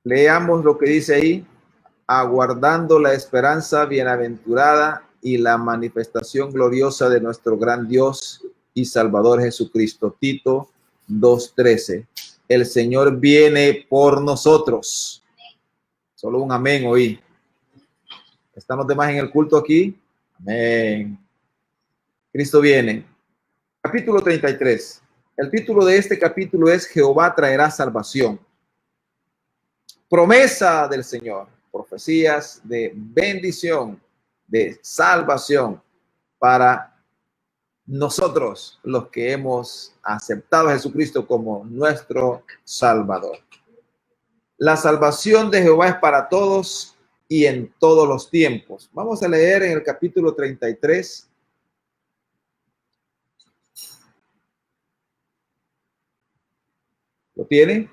Leamos lo que dice ahí: aguardando la esperanza bienaventurada y la manifestación gloriosa de nuestro gran Dios y Salvador Jesucristo. Tito 2:13. El Señor viene por nosotros. Solo un amén hoy. ¿Están los demás en el culto aquí? Amén. Cristo viene. Capítulo 33. El título de este capítulo es Jehová traerá salvación. Promesa del Señor, profecías de bendición, de salvación para nosotros, los que hemos aceptado a Jesucristo como nuestro Salvador. La salvación de Jehová es para todos y en todos los tiempos. Vamos a leer en el capítulo 33. ¿Lo tienen?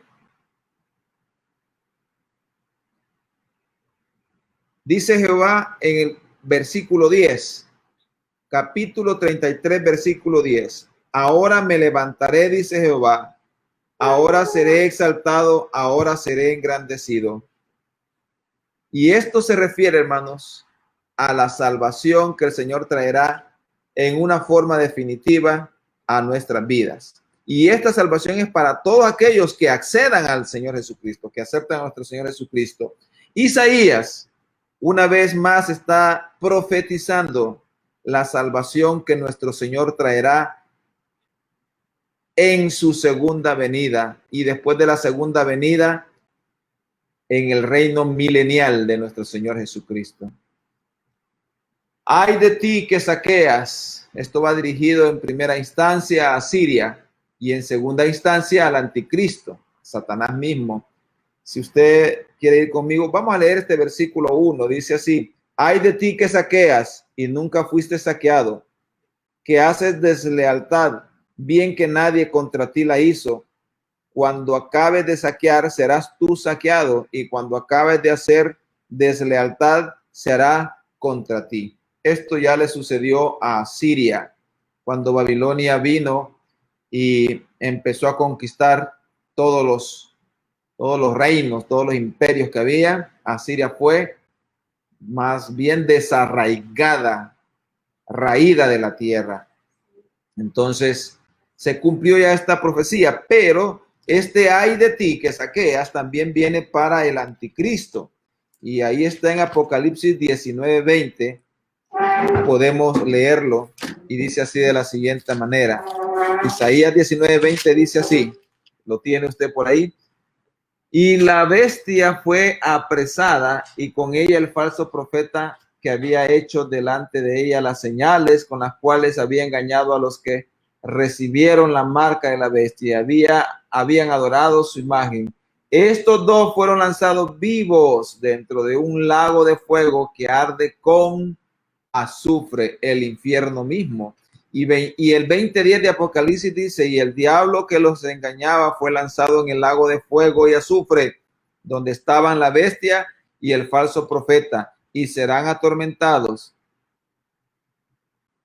Dice Jehová en el versículo 10, capítulo 33, versículo 10. Ahora me levantaré, dice Jehová, ahora seré exaltado, ahora seré engrandecido. Y esto se refiere, hermanos, a la salvación que el Señor traerá en una forma definitiva a nuestras vidas. Y esta salvación es para todos aquellos que accedan al Señor Jesucristo, que aceptan a nuestro Señor Jesucristo. Isaías, una vez más, está profetizando la salvación que nuestro Señor traerá en su segunda venida, y después de la segunda venida en el reino milenial de nuestro Señor Jesucristo. Ay de ti que saqueas. Esto va dirigido en primera instancia a Siria y en segunda instancia al anticristo, Satanás mismo. Si usted quiere ir conmigo, vamos a leer este versículo 1. Dice así: ay de ti que saqueas y nunca fuiste saqueado, que haces deslealtad, bien que nadie contra ti la hizo. Cuando acabes de saquear, serás tú saqueado, y cuando acabes de hacer deslealtad, será contra ti. Esto ya le sucedió a Siria, cuando Babilonia vino y empezó a conquistar todos los reinos, todos los imperios que había. Asiria fue más bien desarraigada, raída de la tierra. Entonces se cumplió ya esta profecía, pero este ay de ti que saqueas también viene para el anticristo. Y ahí está en Apocalipsis 19:20. Podemos leerlo y dice así de la siguiente manera. Isaías 19:20 dice así. ¿Lo tiene usted por ahí? Y la bestia fue apresada y con ella el falso profeta que había hecho delante de ella las señales con las cuales había engañado a los que recibieron la marca de la bestia, habían adorado su imagen. Estos dos fueron lanzados vivos dentro de un lago de fuego que arde con azufre, el infierno mismo. Y el 20:10 de Apocalipsis dice: y el diablo que los engañaba fue lanzado en el lago de fuego y azufre, donde estaban la bestia y el falso profeta, y serán atormentados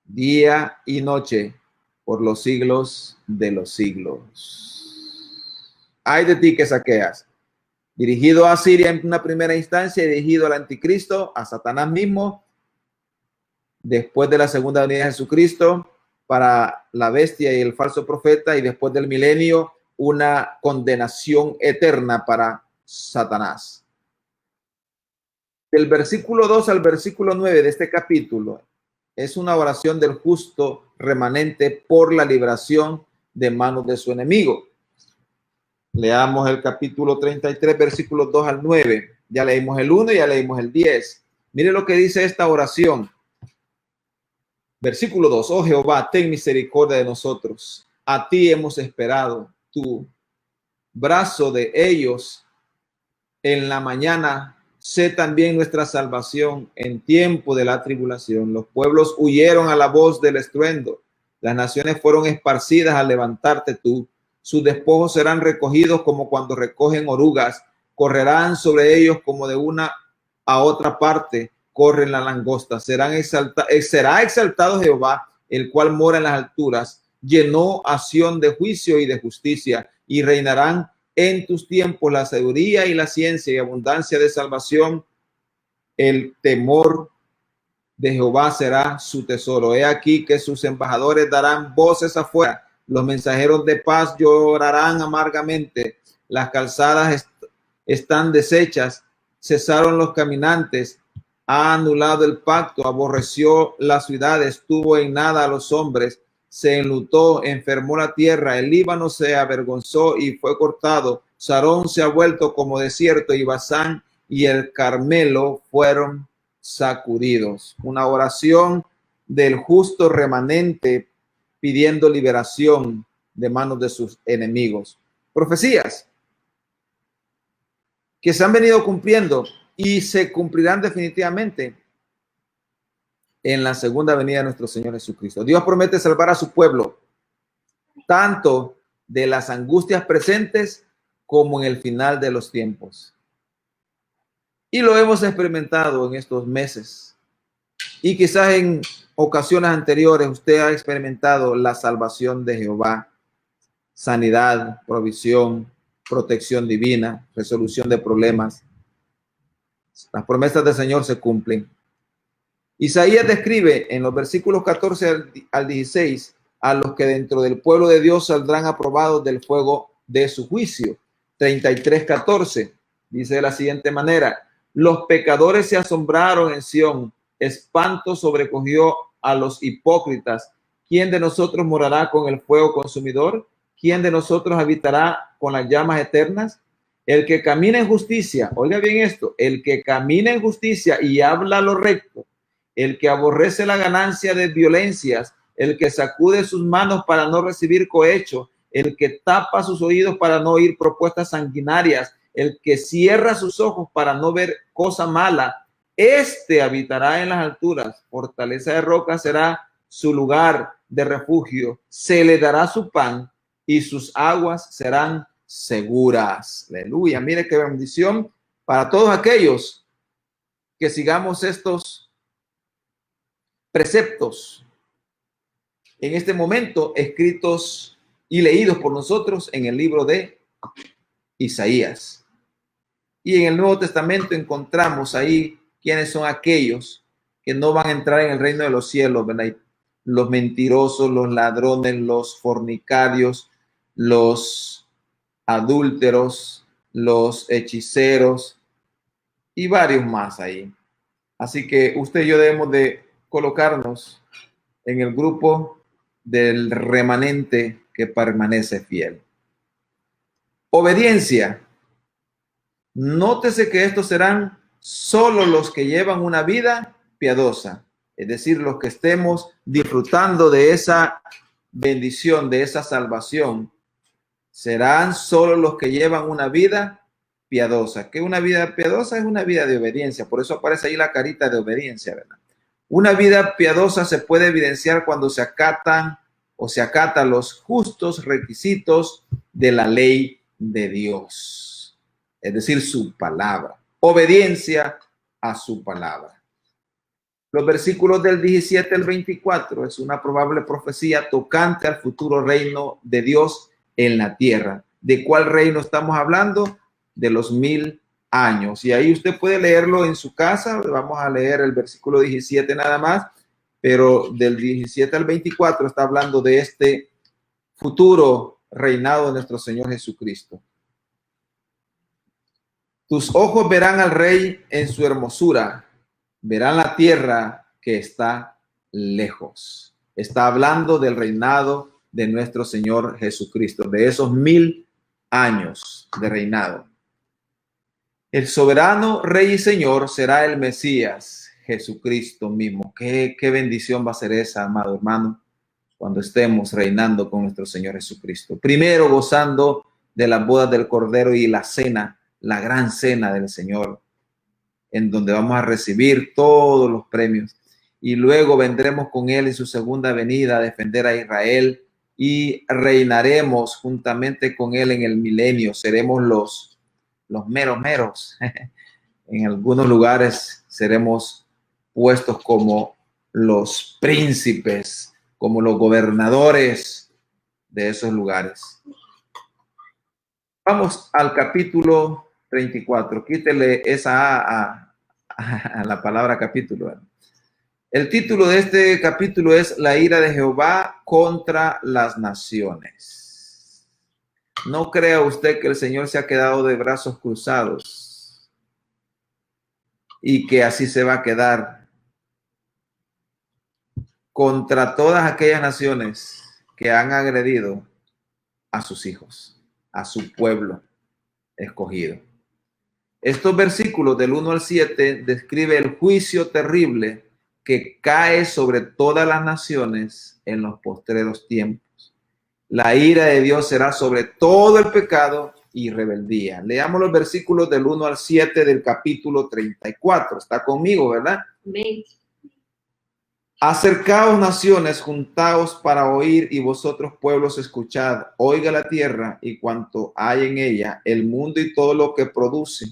día y noche por los siglos de los siglos. Ay de ti que saqueas. Dirigido a Siria en una primera instancia y dirigido al anticristo, a Satanás mismo, después de la segunda venida de Jesucristo, para la bestia y el falso profeta, y después del milenio, una condenación eterna para Satanás. Del versículo 2 al versículo 9 de este capítulo es una oración del justo remanente por la liberación de manos de su enemigo. Leamos el capítulo 33, versículos 2 al 9. Ya leímos el 1 y ya leímos el 10. Mire lo que dice esta oración. Versículo 2. Oh Jehová, ten misericordia de nosotros. A ti hemos esperado. Tu brazo de ellos en la mañana, sé también nuestra salvación en tiempo de la tribulación. Los pueblos huyeron a la voz del estruendo. Las naciones fueron esparcidas al levantarte tú. Sus despojos serán recogidos como cuando recogen orugas. Correrán sobre ellos como de una a otra parte corren la langosta. Será exaltado Jehová, el cual mora en las alturas. Llenó a Sión de juicio y de justicia, y reinarán en tus tiempos la sabiduría y la ciencia y abundancia de salvación. El temor de Jehová será su tesoro. He aquí que sus embajadores darán voces afuera. Los mensajeros de paz llorarán amargamente. Las calzadas están deshechas. Cesaron los caminantes. Ha anulado el pacto. Aborreció las ciudades. Tuvo en nada a los hombres. Se enlutó, enfermó la tierra. El Líbano se avergonzó y fue cortado. Sarón se ha vuelto como desierto y Basán y el Carmelo fueron sacudidos. Una oración del justo remanente pidiendo liberación de manos de sus enemigos. Profecías que se han venido cumpliendo y se cumplirán definitivamente en la segunda venida de nuestro Señor Jesucristo. Dios promete salvar a su pueblo, tanto de las angustias presentes como en el final de los tiempos. Y lo hemos experimentado en estos meses. Y quizás en ocasiones anteriores usted ha experimentado la salvación de Jehová, sanidad, provisión, protección divina, resolución de problemas. Las promesas del Señor se cumplen. Isaías describe en los versículos 14 al 16 a los que dentro del pueblo de Dios saldrán aprobados del fuego de su juicio. 33:14 dice de la siguiente manera: los pecadores se asombraron en Sión, espanto sobrecogió a los hipócritas. ¿Quién de nosotros morará con el fuego consumidor? ¿Quién de nosotros habitará con las llamas eternas? El que camina en justicia, oiga bien esto, el que camina en justicia y habla lo recto, el que aborrece la ganancia de violencias, el que sacude sus manos para no recibir cohecho, el que tapa sus oídos para no oír propuestas sanguinarias, el que cierra sus ojos para no ver cosa mala, este habitará en las alturas, fortaleza de roca será su lugar de refugio, se le dará su pan y sus aguas serán seguras. Aleluya, mire qué bendición para todos aquellos que sigamos estos preceptos en este momento escritos y leídos por nosotros en el libro de Isaías. Y en el Nuevo Testamento encontramos ahí quiénes son aquellos que no van a entrar en el reino de los cielos, ¿verdad? Los mentirosos, los ladrones, los fornicarios, los adúlteros, los hechiceros y varios más ahí. Así que usted y yo debemos de colocarnos en el grupo del remanente que permanece fiel. Obediencia. Nótese que estos serán solo los que llevan una vida piadosa, es decir, los que estemos disfrutando de esa bendición, de esa salvación, serán solo los que llevan una vida piadosa. ¿Qué una vida piadosa? Es una vida de obediencia, por eso aparece ahí la carita de obediencia, ¿verdad? Una vida piadosa se puede evidenciar cuando se acatan los justos requisitos de la ley de Dios, es decir, su palabra, obediencia a su palabra. Los versículos del 17 al 24 es una probable profecía tocante al futuro reino de Dios en la tierra. ¿De cuál reino estamos hablando? De los 1000 años. Y ahí usted puede leerlo en su casa. Vamos a leer el versículo 17 nada más, pero del 17 al 24 está hablando de este futuro reinado de nuestro Señor Jesucristo. Tus ojos verán al Rey en su hermosura, verán la tierra que está lejos. Está hablando del reinado de nuestro Señor Jesucristo, de esos 1000 años de reinado. El soberano Rey y Señor será el Mesías, Jesucristo mismo. Qué bendición va a ser esa, amado hermano, cuando estemos reinando con nuestro Señor Jesucristo. Primero gozando de las bodas del Cordero y la cena, la gran cena del Señor, en donde vamos a recibir todos los premios. Y luego vendremos con Él en su segunda venida a defender a Israel y reinaremos juntamente con Él en el milenio. Seremos los meros. En algunos lugares seremos puestos como los príncipes, como los gobernadores de esos lugares. Vamos al capítulo 34. Quítele esa a la palabra capítulo. El título de este capítulo es La ira de Jehová contra las naciones. No crea usted que el Señor se ha quedado de brazos cruzados y que así se va a quedar contra todas aquellas naciones que han agredido a sus hijos, a su pueblo escogido. Estos versículos del 1 al 7 describe el juicio terrible que cae sobre todas las naciones en los postreros tiempos. La ira de Dios será sobre todo el pecado y rebeldía. Leamos los versículos del 1 al 7 del capítulo 34. Está conmigo, ¿verdad? Amén. Acercaos naciones, juntaos para oír, y vosotros pueblos escuchad. Oiga la tierra y cuanto hay en ella, el mundo y todo lo que produce.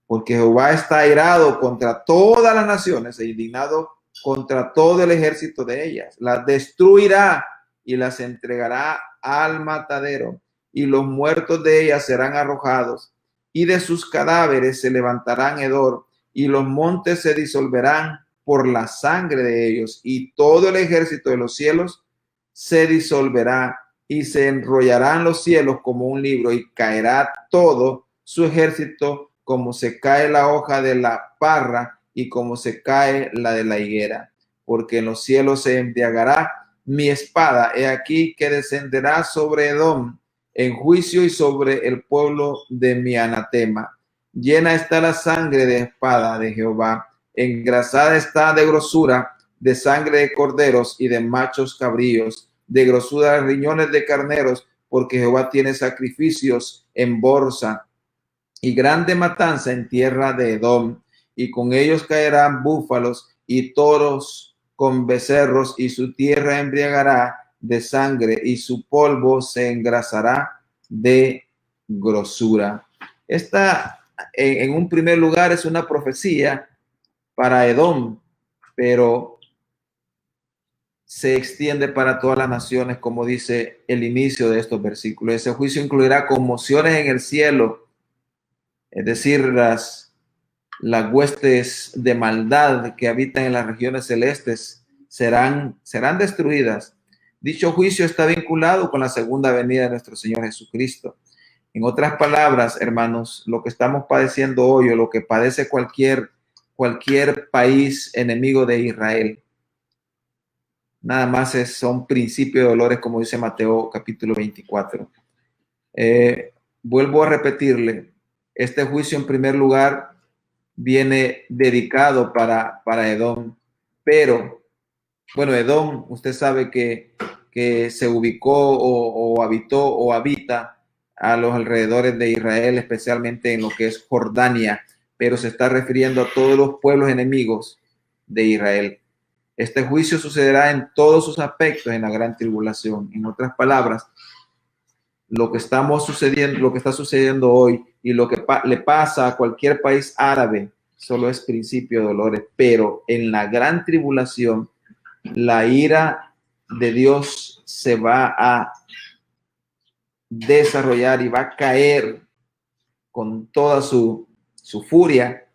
Porque Jehová está airado contra todas las naciones e indignado contra todo el ejército de ellas. Las destruirá y las entregará al matadero, y los muertos de ellas serán arrojados, y de sus cadáveres se levantarán hedor, y los montes se disolverán por la sangre de ellos, y todo el ejército de los cielos se disolverá, y se enrollarán los cielos como un libro, y caerá todo su ejército como se cae la hoja de la parra y como se cae la de la higuera, porque en los cielos se embriagará mi espada. He aquí que descenderá sobre Edom en juicio y sobre el pueblo de mi anatema. Llena está la sangre de espada de Jehová, engrasada está de grosura, de sangre de corderos y de machos cabríos, de grosura de riñones de carneros, porque Jehová tiene sacrificios en bolsa y grande matanza en tierra de Edom, y con ellos caerán búfalos y toros con becerros, y su tierra embriagará de sangre, y su polvo se engrasará de grosura. Esta, en un primer lugar, es una profecía para Edom, pero se extiende para todas las naciones, como dice el inicio de estos versículos. Ese juicio incluirá conmociones en el cielo, es decir, las huestes de maldad que habitan en las regiones celestes serán destruidas. Dicho juicio está vinculado con la segunda venida de nuestro Señor Jesucristo. En otras palabras, hermanos, lo que estamos padeciendo hoy o lo que padece cualquier país enemigo de Israel, nada más son principios de dolores, como dice Mateo capítulo 24. Vuelvo a repetirle, este juicio en primer lugar viene dedicado para Edom, pero bueno, Edom, usted sabe que se ubicó o habitó o habita a los alrededores de Israel, especialmente en lo que es Jordania, pero se está refiriendo a todos los pueblos enemigos de Israel. Este juicio sucederá en todos sus aspectos en la gran tribulación. En otras palabras, lo que está sucediendo hoy y lo que le pasa a cualquier país árabe solo es principio de dolores, pero en la gran tribulación la ira de Dios se va a desarrollar y va a caer con toda su furia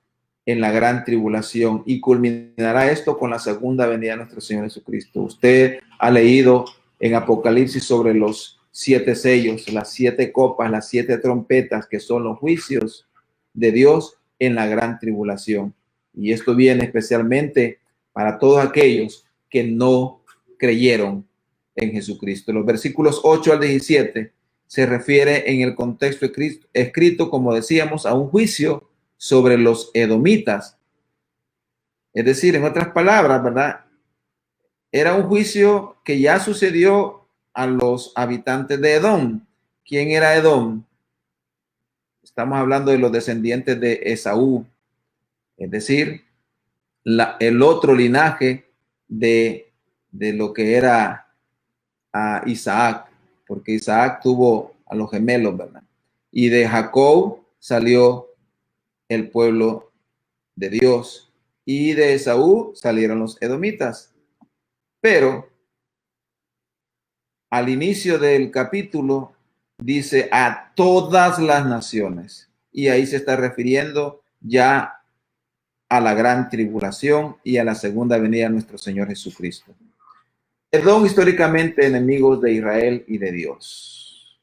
en la gran tribulación, y culminará esto con la segunda venida de nuestro Señor Jesucristo. Usted ha leído en Apocalipsis sobre los 7 sellos, las 7 copas, las 7 trompetas, que son los juicios de Dios en la gran tribulación. Y esto viene especialmente para todos aquellos que no creyeron en Jesucristo. Los versículos 8 al 17 se refiere en el contexto escrito, como decíamos, a un juicio sobre los edomitas. Es decir, en otras palabras, ¿verdad? Era un juicio que ya sucedió a los habitantes de Edom. ¿Quién era Edom? Estamos hablando de los descendientes de Esaú, es decir, el otro linaje de lo que era a Isaac, porque Isaac tuvo a los gemelos, ¿verdad? Y de Jacob salió el pueblo de Dios, y de Esaú salieron los edomitas. Pero al inicio del capítulo dice a todas las naciones. Y ahí se está refiriendo ya a la gran tribulación y a la segunda venida de nuestro Señor Jesucristo. Edom históricamente enemigos de Israel y de Dios,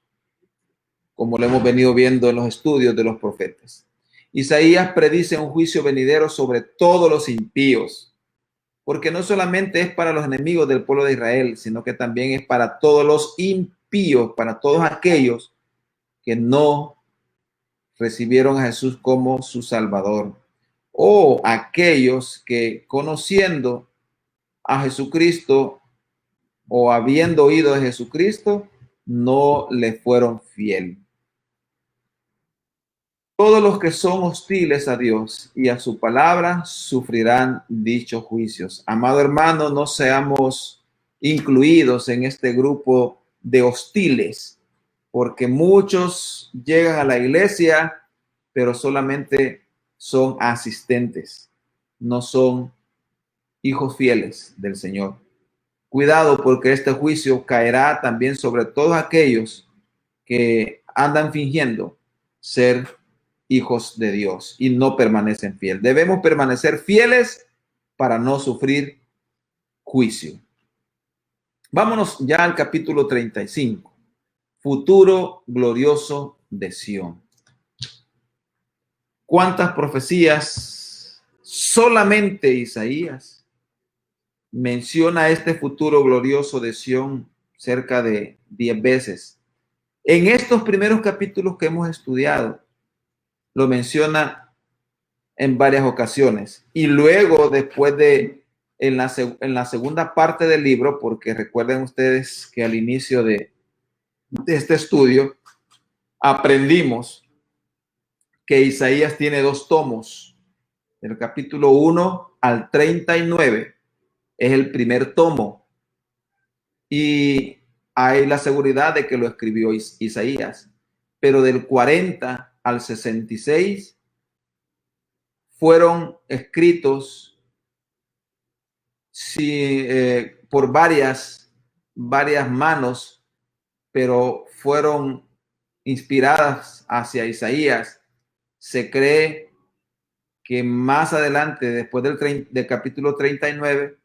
como lo hemos venido viendo en los estudios de los profetas. Isaías predice un juicio venidero sobre todos los impíos, porque no solamente es para los enemigos del pueblo de Israel, sino que también es para todos los impíos, para todos aquellos que no recibieron a Jesús como su Salvador, o aquellos que conociendo a Jesucristo o habiendo oído de Jesucristo, no le fueron fiel. Todos los que son hostiles a Dios y a su palabra sufrirán dichos juicios. Amado hermano, no seamos incluidos en este grupo de hostiles, porque muchos llegan a la iglesia, pero solamente son asistentes, no son hijos fieles del Señor. Cuidado, porque este juicio caerá también sobre todos aquellos que andan fingiendo ser hijos de Dios y no permanecen fieles. Debemos permanecer fieles para no sufrir juicio. Vámonos ya al capítulo 35. Futuro glorioso de Sión. ¿Cuántas profecías? Solamente Isaías menciona este futuro glorioso de Sión cerca de 10 veces. En estos primeros capítulos que hemos estudiado, lo menciona en varias ocasiones. Y luego, después en la segunda parte del libro, porque recuerden ustedes que al inicio de este estudio aprendimos que Isaías tiene 2 tomos. Del capítulo 1 al 39 es el primer tomo. Y hay la seguridad de que lo escribió Isaías. Pero del 40 al 66 fueron escritos por varias manos, pero fueron inspiradas hacia Isaías. Se cree que más adelante, después del capítulo 39,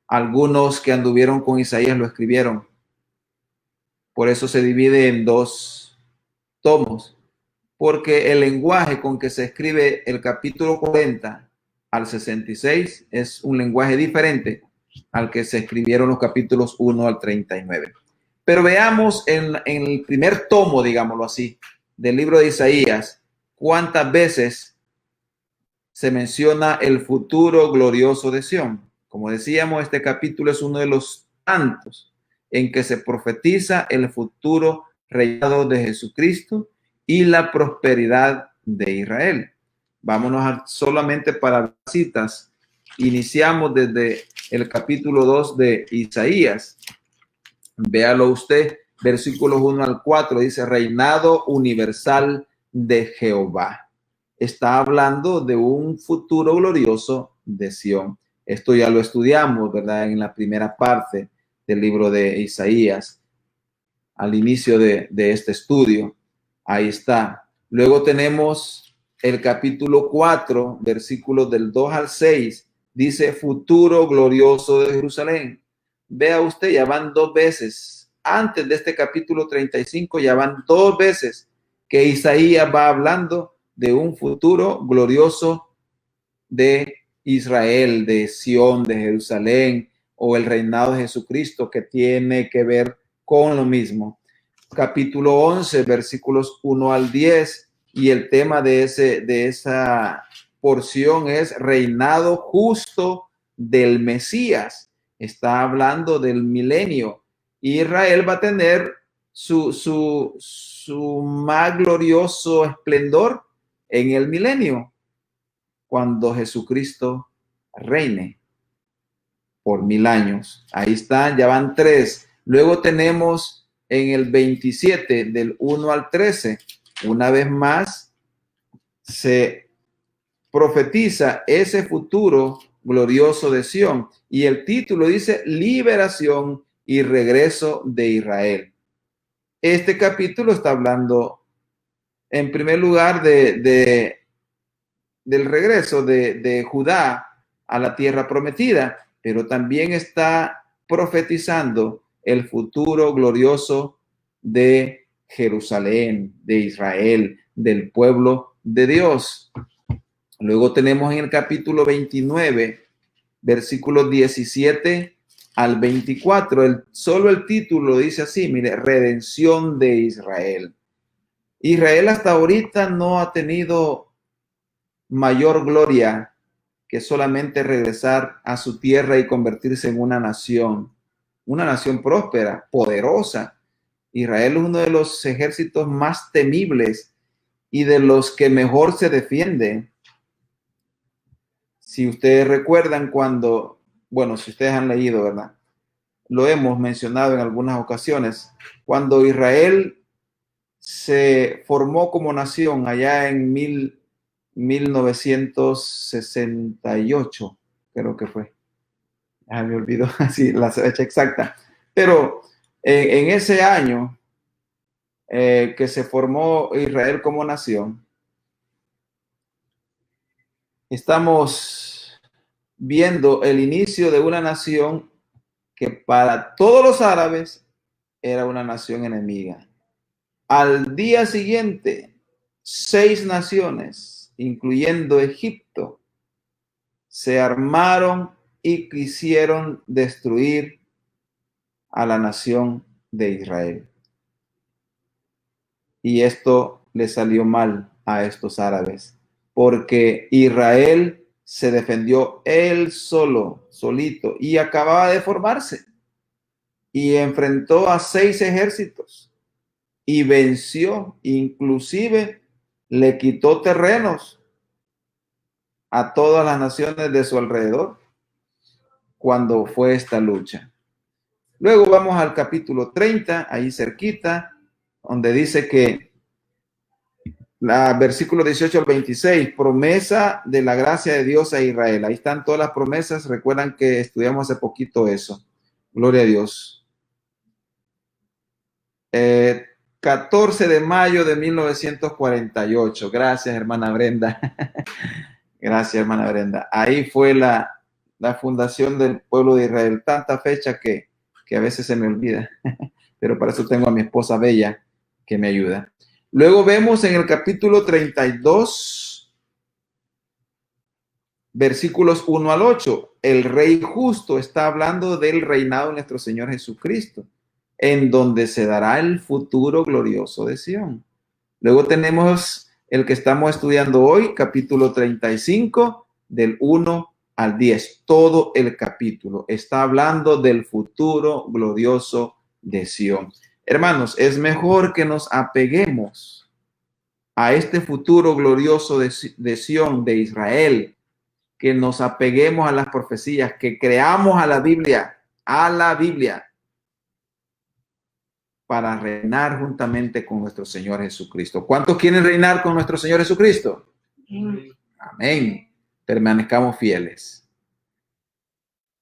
algunos que anduvieron con Isaías lo escribieron. Por eso se divide en 2 tomos, porque el lenguaje con que se escribe el capítulo 40 al 66 es un lenguaje diferente al que se escribieron los capítulos 1 al 39. Pero veamos en el primer tomo, digámoslo así, del libro de Isaías, cuántas veces se menciona el futuro glorioso de Sión. Como decíamos, este capítulo es uno de los tantos en que se profetiza el futuro reinado de Jesucristo y la prosperidad de Israel. Vámonos solamente para citas. Iniciamos desde el capítulo 2 de Isaías. Véalo usted, versículos 1 al 4, dice reinado universal de Jehová. Está hablando de un futuro glorioso de Sión. Esto ya lo estudiamos, ¿verdad? En la primera parte del libro de Isaías, al inicio de este estudio. Ahí está. Luego tenemos el capítulo 4, versículos del 2 al 6, dice futuro glorioso de Jerusalén. Vea usted, ya van 2 veces. Antes de este capítulo 35, ya van 2 veces que Isaías va hablando de un futuro glorioso de Israel, de Sión, de Jerusalén, o el reinado de Jesucristo, que tiene que ver con lo mismo. Capítulo 11, versículos 1 al 10, y el tema de esa porción es reinado justo del Mesías. Está hablando del milenio. Israel va a tener su más glorioso esplendor en el milenio, cuando Jesucristo reine por 1000 años. Ahí están, ya van 3. Luego tenemos en el 27, del 1 al 13, una vez más se profetiza ese futuro glorioso de Sión. Y el título dice liberación y regreso de Israel. este capítulo está hablando, en primer lugar, del regreso de Judá a la tierra prometida, pero también está profetizando el futuro glorioso de Jerusalén, de Israel, del pueblo de Dios. Luego tenemos en el capítulo 29, versículos 17 al 24, solo el título dice así, mire, redención de Israel. Israel hasta ahorita no ha tenido mayor gloria que solamente regresar a su tierra y convertirse en una nación próspera, poderosa. Israel es uno de los ejércitos más temibles y de los que mejor se defiende. Si ustedes recuerdan cuando, bueno, si ustedes han leído, ¿verdad? Lo hemos mencionado en algunas ocasiones, cuando Israel se formó como nación allá en 1968, creo que fue. Me olvidó así la fecha exacta. Pero en ese año que se formó Israel como nación, estamos viendo el inicio de una nación que para todos los árabes era una nación enemiga. Al día siguiente, 6 naciones, incluyendo Egipto, se armaron y quisieron destruir a la nación de Israel. Y esto le salió mal a estos árabes, porque Israel se defendió él solito, y acababa de formarse, y enfrentó a 6 ejércitos, y venció, inclusive le quitó terrenos a todas las naciones de su alrededor cuando fue esta lucha. Luego vamos al capítulo 30, ahí cerquita, donde dice que versículo 18 al 26, promesa de la gracia de Dios a Israel. Ahí están todas las promesas. Recuerdan que estudiamos hace poquito eso. Gloria a Dios. 14 de mayo de 1948. Gracias, hermana Brenda. Gracias, hermana Brenda. Ahí fue la fundación del pueblo de Israel. Tanta fecha que a veces se me olvida. Pero para eso tengo a mi esposa Bella que me ayuda. Luego vemos en el capítulo 32, versículos 1 al 8, el rey justo está hablando del reinado de nuestro Señor Jesucristo, en donde se dará el futuro glorioso de Sión. Luego tenemos el que estamos estudiando hoy, capítulo 35, del 1 al 10. Todo el capítulo está hablando del futuro glorioso de Sión. Hermanos, es mejor que nos apeguemos a este futuro glorioso de Sión, de Israel, que nos apeguemos a las profecías, que creamos a la Biblia, para reinar juntamente con nuestro Señor Jesucristo. ¿Cuántos quieren reinar con nuestro Señor Jesucristo? Amén. Permanezcamos fieles.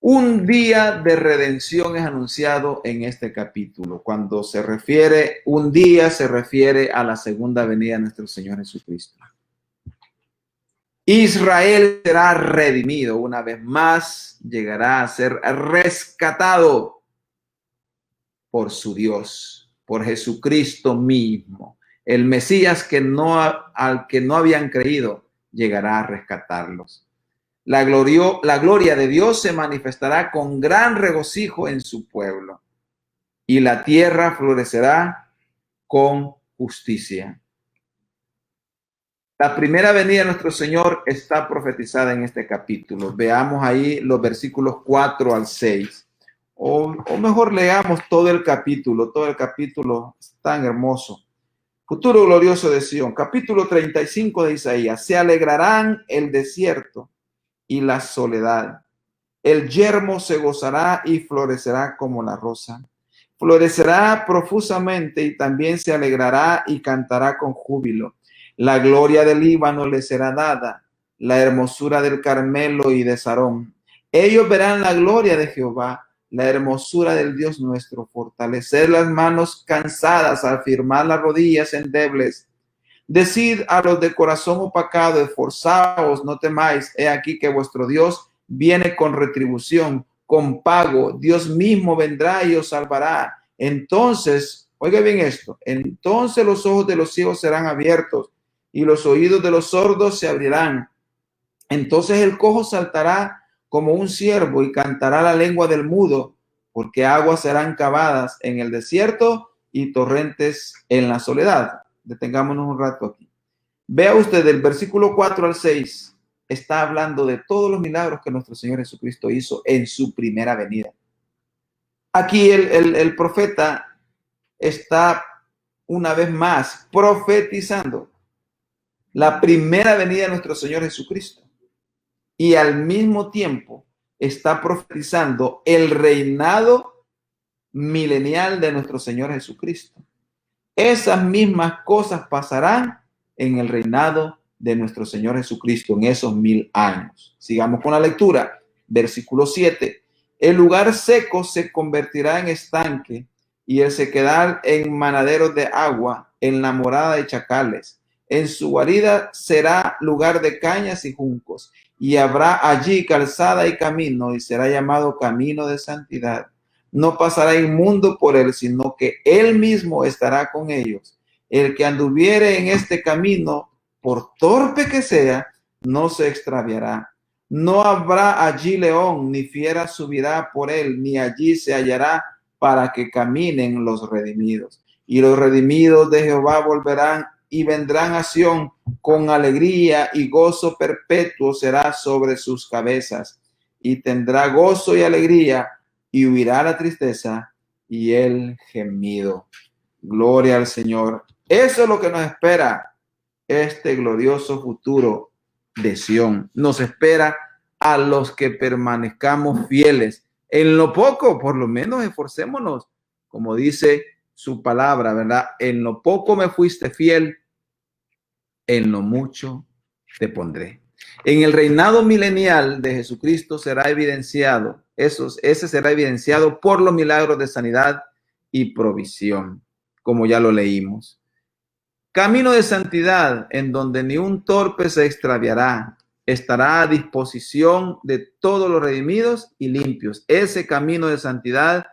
Un día de redención es anunciado en este capítulo. Cuando se refiere un día, se refiere a la segunda venida de nuestro Señor Jesucristo. Israel será redimido una vez más, llegará a ser rescatado por su Dios, por Jesucristo mismo. El Mesías al que no habían creído llegará a rescatarlos. La gloria de Dios se manifestará con gran regocijo en su pueblo, y la tierra florecerá con justicia. La primera venida de nuestro Señor está profetizada en este capítulo. Veamos ahí los versículos 4 al 6. O mejor leamos todo el capítulo. Todo el capítulo es tan hermoso. Futuro glorioso de Sión. Capítulo 35 de Isaías. Se alegrarán el desierto y la soledad. El yermo se gozará y florecerá como la rosa. Florecerá profusamente y también se alegrará y cantará con júbilo. La gloria del Líbano le será dada, la hermosura del Carmelo y de Sarón. Ellos verán la gloria de Jehová, la hermosura del Dios nuestro, fortalecer las manos cansadas, afirmar las rodillas endebles. Decid a los de corazón opacado, esforzaos, no temáis, he aquí que vuestro Dios viene con retribución, con pago, Dios mismo vendrá y os salvará. Entonces, oiga bien esto, entonces los ojos de los ciegos serán abiertos y los oídos de los sordos se abrirán. Entonces el cojo saltará como un ciervo y cantará la lengua del mudo, porque aguas serán cavadas en el desierto y torrentes en la soledad. Detengámonos un rato aquí. Vea usted del versículo 4 al 6, está hablando de todos los milagros que nuestro Señor Jesucristo hizo en su primera venida. Aquí el profeta está una vez más profetizando la primera venida de nuestro Señor Jesucristo y al mismo tiempo está profetizando el reinado milenial de nuestro Señor Jesucristo. Esas mismas cosas pasarán en el reinado de nuestro Señor Jesucristo en esos 1000 años. Sigamos con la lectura. Versículo 7. El lugar seco se convertirá en estanque y el sequedal en manaderos de agua, en la morada de chacales. En su guarida será lugar de cañas y juncos, y habrá allí calzada y camino, y será llamado camino de santidad. No pasará inmundo por él, sino que él mismo estará con ellos. El que anduviere en este camino, por torpe que sea, no se extraviará. No habrá allí león, ni fiera subirá por él, ni allí se hallará para que caminen los redimidos. Y los redimidos de Jehová volverán y vendrán a Sión con alegría, y gozo perpetuo será sobre sus cabezas. Y tendrá gozo y alegría, y huirá la tristeza y el gemido. Gloria al Señor. Eso es lo que nos espera, este glorioso futuro de Sión. Nos espera a los que permanezcamos fieles. En lo poco, por lo menos esforcémonos, como dice su palabra, ¿verdad? En lo poco me fuiste fiel, en lo mucho te pondré. En el reinado milenial de Jesucristo será evidenciado, ese será evidenciado por los milagros de sanidad y provisión, como ya lo leímos. Camino de santidad, en donde ni un torpe se extraviará, estará a disposición de todos los redimidos y limpios. Ese camino de santidad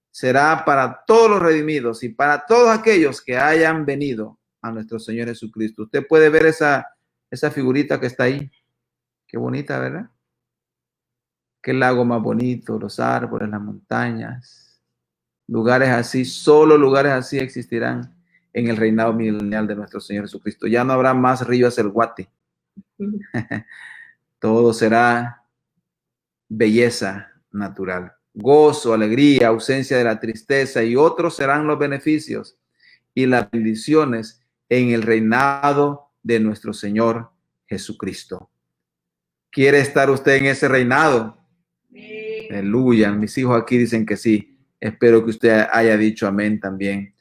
será para todos los redimidos y para todos aquellos que hayan venido a nuestro Señor Jesucristo. Usted puede ver esa figurita que está ahí. Qué bonita, ¿verdad? Qué lago más bonito, los árboles, las montañas, lugares así, solo lugares así existirán en el reinado milenial de nuestro Señor Jesucristo. Ya no habrá más río hacia el Guate. Todo será belleza natural, gozo, alegría, ausencia de la tristeza, y otros serán los beneficios y las bendiciones en el reinado de nuestro Señor Jesucristo. ¿Quiere estar usted en ese reinado? Sí. Aleluya. Mis hijos aquí dicen que sí. Espero que usted haya dicho amén también.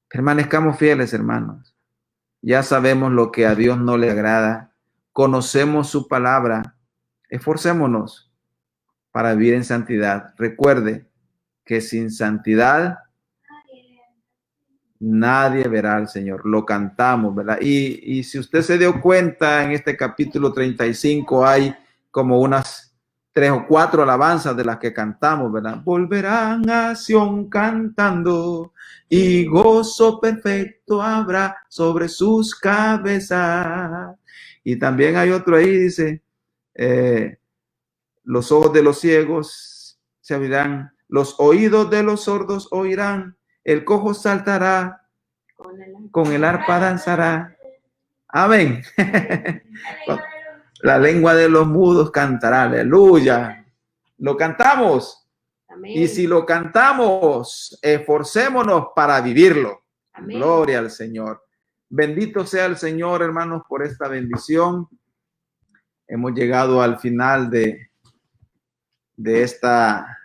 Permanezcamos fieles, hermanos. Ya sabemos lo que a Dios no le agrada. Conocemos su palabra. Esforcémonos para vivir en santidad. Recuerde que sin santidad nadie verá al Señor. Lo cantamos, ¿verdad? Y si usted se dio cuenta, en este capítulo 35 hay como unas 3 o 4 alabanzas de las que cantamos, ¿verdad? Volverán a Sión cantando y gozo perfecto habrá sobre sus cabezas. Y también hay otro ahí, dice, los ojos de los ciegos se abrirán, los oídos de los sordos oirán, el cojo saltará, con el arpa danzará. Amén. La lengua de los mudos cantará. Aleluya. Lo cantamos. Amén. Y si lo cantamos, esforcémonos para vivirlo. Amén. Gloria al Señor. Bendito sea el Señor, hermanos, por esta bendición. Hemos llegado al final de esta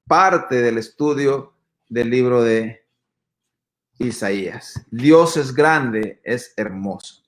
parte del estudio del libro de Isaías. Dios es grande, es hermoso.